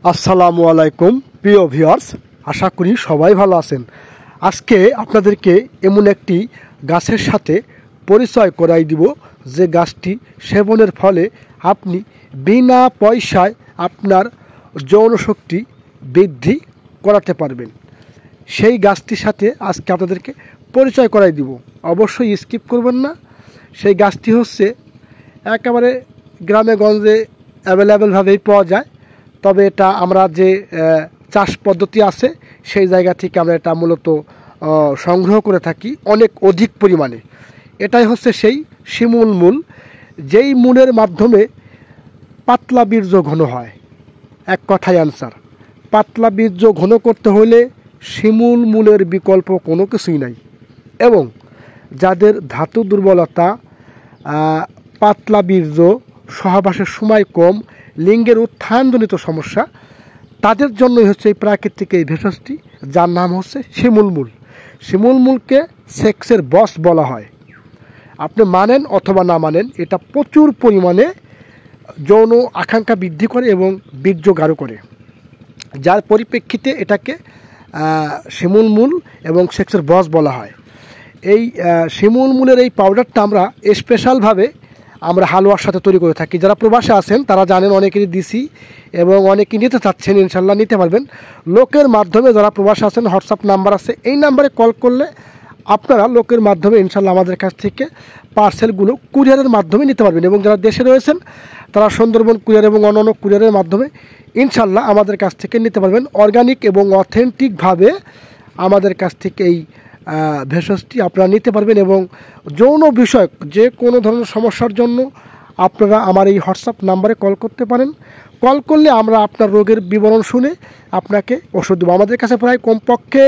আসসালামু আলাইকুম প্রিয় ভিউয়ার্স, আশা করি সবাই ভালো আছেন। আজকে আপনাদেরকে এমন একটি গাছের সাথে পরিচয় করাই দিব যে গাছটি সেবনের ফলে আপনি বিনা পয়সায় আপনার যৌনশক্তি বৃদ্ধি করাতে পারবেন। সেই গাছটির সাথে আজকে আপনাদেরকে পরিচয় করাই দিব, অবশ্যই স্কিপ করবেন না। সেই গাছটি হচ্ছে একেবারে গ্রামে গঞ্জে অ্যাভেলেবেলভাবেই পাওয়া যায়, তবে এটা আমরা যে চাষ পদ্ধতি আছে সেই জায়গা থেকে আমরা এটা মূলত সংগ্রহ করে থাকি অনেক অধিক পরিমাণে। এটাই হচ্ছে সেই শিমুল মূল, যেই মূলের মাধ্যমে পাতলা বীর্য ঘন হয়। এক কথায় অ্যান্সার, পাতলা বীর্য ঘন করতে হলে শিমুল মূলের বিকল্প কোনো কিছুই নাই। এবং যাদের ধাতু দুর্বলতা, পাতলা বীর্য, সহবাসের সময় কম, লিঙ্গের উত্থানজনিত সমস্যা, তাদের জন্যই হচ্ছে এই প্রাকৃতিক এই ভেষজটি, যার নাম হচ্ছে শিমুল মূল। শিমুল মূলকে সেক্সের বস বলা হয়। আপনি মানেন অথবা না মানেন, এটা প্রচুর পরিমাণে যৌন আকাঙ্ক্ষা বৃদ্ধি করে এবং বীর্য গাঢ় করে, যার পরিপ্রেক্ষিতে এটাকে শিমুল মূল এবং সেক্সের বস বলা হয়। এই শিমুল মূলের এই পাউডারটা আমরা স্পেশালভাবে আমরা হালুয়ার সাথে তৈরি করে থাকি। যারা প্রবাসে আছেন তারা জানেন, অনেকেরই দিছি এবং অনেকেই নিতে চাচ্ছেন, ইনশাল্লাহ নিতে পারবেন লোকের মাধ্যমে। যারা প্রবাসে আছেন, হোয়াটসঅ্যাপ নাম্বার আছে, এই নাম্বারে কল করলে আপনারা লোকের মাধ্যমে ইনশাল্লাহ আমাদের কাছ থেকে পার্সেলগুলো কুরিয়ারের মাধ্যমে নিতে পারবেন। এবং যারা দেশে রয়েছেন তারা সুন্দরবন কুরিয়ার এবং অন্যান্য কুরিয়ারের মাধ্যমে ইনশাল্লাহ আমাদের কাছ থেকে নিতে পারবেন। অর্গানিক এবং অথেন্টিকভাবে আমাদের কাছ থেকে এই ভেষজটি আপনারা নিতে পারবেন। এবং যৌন বিষয়ক যে কোনো ধরনের সমস্যার জন্য আপনারা আমার এই হোয়াটসঅ্যাপ নাম্বারে কল করতে পারেন। কল করলে আমরা আপনার রোগের বিবরণ শুনে আপনাকে ওষুধ দেবো। আমাদের কাছে প্রায় কমপক্ষে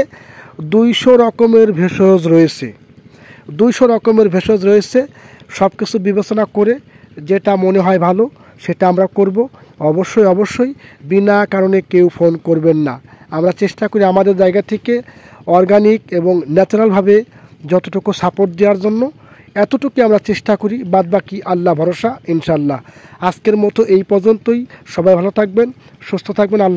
200 রকমের ভেষজ রয়েছে। 200 রকমের ভেষজ রয়েছে। সব কিছু বিবেচনা করে যেটা মনে হয় ভালো সেটা আমরা করব। অবশ্যই বিনা কারণে কেউ ফোন করবেন না। আমরা চেষ্টা করি আমাদের জায়গা থেকে অর্গানিক এবং ন্যাচারালভাবে যতটুকু সাপোর্ট দেওয়ার জন্য, এতটুকু আমরা চেষ্টা করি। বাদবাকি আল্লাহ ভরসা, ইনশাল্লাহ। আজকের মতো এই পর্যন্তই। সবাই ভালো থাকবেন, সুস্থ থাকবেন। আল্লাহ।